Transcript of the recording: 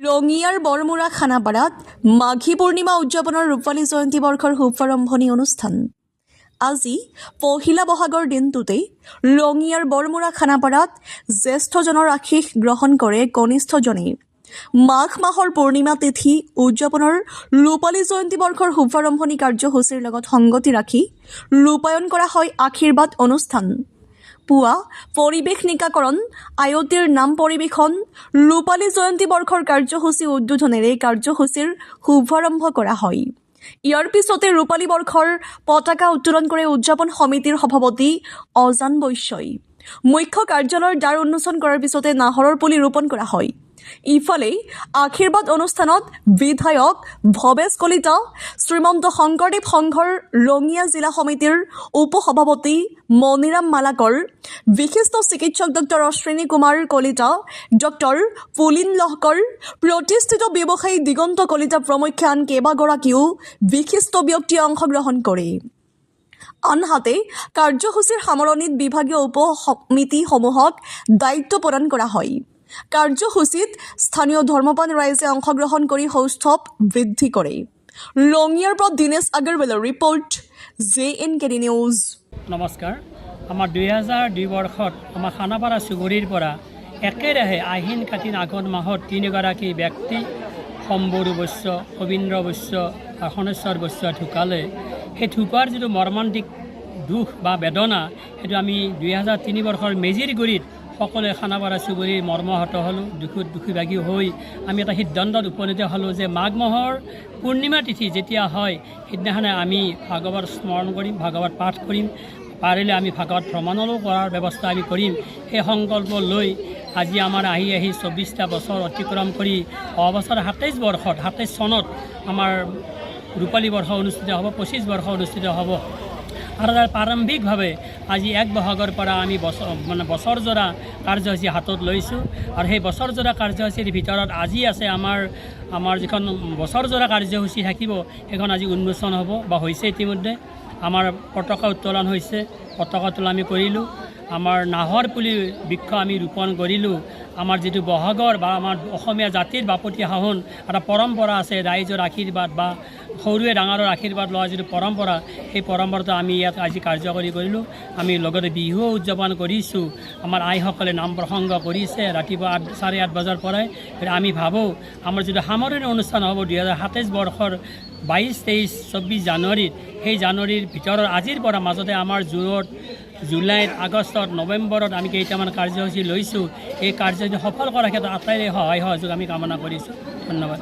ৰঙিয়াৰ বৰমুৰা খানাপাৰাত মাঘী পূৰ্ণিমা উদযাপনৰ ৰূপালী জয়ন্তী বৰ্ষৰ শুভাৰম্ভণি অনুষ্ঠান। আজি পহিলা বহাগৰ দিনটোতেই ৰঙিয়াৰ বৰমুৰা খানাপাৰাত জ্যেষ্ঠজনৰ আশীষ গ্ৰহণ কৰে কনিষ্ঠজনে। মাঘ মাহৰ পূৰ্ণিমা তিথি উদযাপনৰ ৰূপালী জয়ন্তী বৰ্ষৰ শুভাৰম্ভণি কাৰ্যসূচীৰ লগত সংগতি ৰাখি ৰূপায়ণ কৰা হয় আশীৰ্বাদ অনুষ্ঠান। পুৱা পৰিৱেশ নিকাকৰণ, আয়তীৰ নাম পৰিৱেশন, ৰূপালী জয়ন্তী বৰ্ষৰ কাৰ্যসূচী উদ্বোধনেৰে কাৰ্যসূচীৰ শুভাৰম্ভ কৰা হয়। ইয়াৰ পিছতে ৰূপালী বৰ্ষৰ পতাকা উত্তোলন কৰে উদযাপন সমিতিৰ সভাপতি অজান বৈশ্যই। মুখ্য কাৰ্যালয়ৰ দ্বাৰ উন্মোচন কৰাৰ পিছতে নাহৰৰ পুলি ৰোপণ কৰা হয়। ইফালে আশীৰ্বাদ অনুষ্ঠানত বিধায়ক ভৱেশ কলিতা, শ্ৰীমন্ত শংকৰদেৱ সংঘৰ ৰঙিয়া জিলা সমিতিৰ উপসভাপতি মণিৰাম মালাকৰ, বিশিষ্ট চিকিৎসক ডক্টৰ অশ্বিনী কুমাৰ কলিতা, ডক্টৰ পুলিন লহকৰ, প্ৰতিষ্ঠিত ব্যৱসায়ী দিগন্ত কলিতা প্ৰমুখ্যে আন কেইবাগৰাকীও বিশিষ্ট ব্যক্তিয়ে অংশগ্ৰহণ কৰে। আনহাতে কাৰ্যসূচীৰ সামৰণিত বিভাগীয় উপ সমিতিসমূহক দায়িত্ব প্ৰদান কৰা হয়। কাৰ্যসূচীত স্থানীয় ধৰ্মপান ৰাইজে অংশগ্ৰহণ কৰি সৌষ্ঠৱ বৃদ্ধি কৰে। ৰঙিয়াৰ পৰা দিনেশ আগৰৱালৰ ৰিপৰ্ট, JNKD নিউজ। নমস্কাৰ। আমাৰ 2002 বৰ্ষত আমাৰ খানাপাৰা চুবুৰীৰ পৰা একেৰাহে আহিন কাতি আগত মাহত তিনিগৰাকী ব্যক্তি শম্বৰু বৈশ্য, কবীন্দ্ৰ বৈশ্য আৰু শনেশ্বৰ বৈশ্য ঢুকালে। সেই ঢুকোৱাৰ যিটো মৰ্মান্তিক দুখ বা বেদনা, সেইটো আমি 2003 বৰ্ষৰ মেজিৰ গুৰিত সকলোৱে খানাপাৰা চুবুৰীৰ মৰ্মাহত হ'লোঁ। দুখীভাগী হৈ আমি এটা সিদ্ধান্তত উপনীত হ'লোঁ যে মাঘ মাহৰ পূৰ্ণিমা তিথি যেতিয়া হয়, সিদিনাখনে আমি ভাগৱত স্মৰণ কৰিম, ভাগৱত পাঠ কৰিম, পাৰিলে আমি ভাগৱত ভ্ৰমণৰো কৰাৰ ব্যৱস্থা আমি কৰিম। সেই সংকল্প লৈ আজি আমাৰ আহি 24টা বছৰ অতিক্ৰম কৰি অবছৰ 27 চনত আমাৰ ৰূপালী বৰ্ষ অনুষ্ঠিত হ'ব, 25 বৰ্ষ অনুষ্ঠিত হ'ব। আৰু তাৰ প্ৰাৰম্ভিকভাৱে আজি 1 বহাগৰ পৰা আমি বছৰজোৰা কাৰ্যসূচী হাতত লৈছোঁ। আৰু সেই বছৰজোৰা কাৰ্যসূচীৰ ভিতৰত আজি আছে আমাৰ যিখন বছৰজোৰা কাৰ্যসূচী থাকিব, সেইখন আজি উন্মোচন হ'ব বা হৈছে ইতিমধ্যে। আমাৰ পতাকা উত্তোলন হৈছে, পতাকা উত্তোলন আমি কৰিলোঁ। আমাৰ নাহৰ পুলি বৃক্ষ আমি ৰোপণ কৰিলোঁ। আমাৰ যিটো বহাগৰ বা আমাৰ অসমীয়া জাতিৰ বাপতি সাহোন এটা পৰম্পৰা আছে, ৰাইজৰ আশীৰ্বাদ বা সৰুৱে ডাঙৰৰ আশীৰ্বাদ লোৱা যিটো পৰম্পৰা, সেই পৰম্পৰাটো আমি ইয়াত আজি কাৰ্যকৰী কৰিলোঁ। আমি লগতে বিহুও উদযাপন কৰিছোঁ। আমাৰ আইসকলে নাম প্ৰসংগ কৰিছে ৰাতিপুৱা 8:30 বজাৰ পৰাই। আমি ভাবোঁ আমাৰ যিটো সামৰণি অনুষ্ঠান হ'ব 2027 বৰ্ষৰ 22, 23, 24 জানুৱাৰীত, সেই জানুৱাৰীৰ ভিতৰত আজিৰ পৰা মাজতে আমাৰ জুলাইত, আগষ্টত, নৱেম্বৰত আমি কেইটামান কাৰ্যসূচী লৈছোঁ। এই কাৰ্যসূচী সফল কৰাৰ ক্ষেত্ৰত আটাইৰে সহায় সহযোগ আমি কামনা কৰিছোঁ। ধন্যবাদ।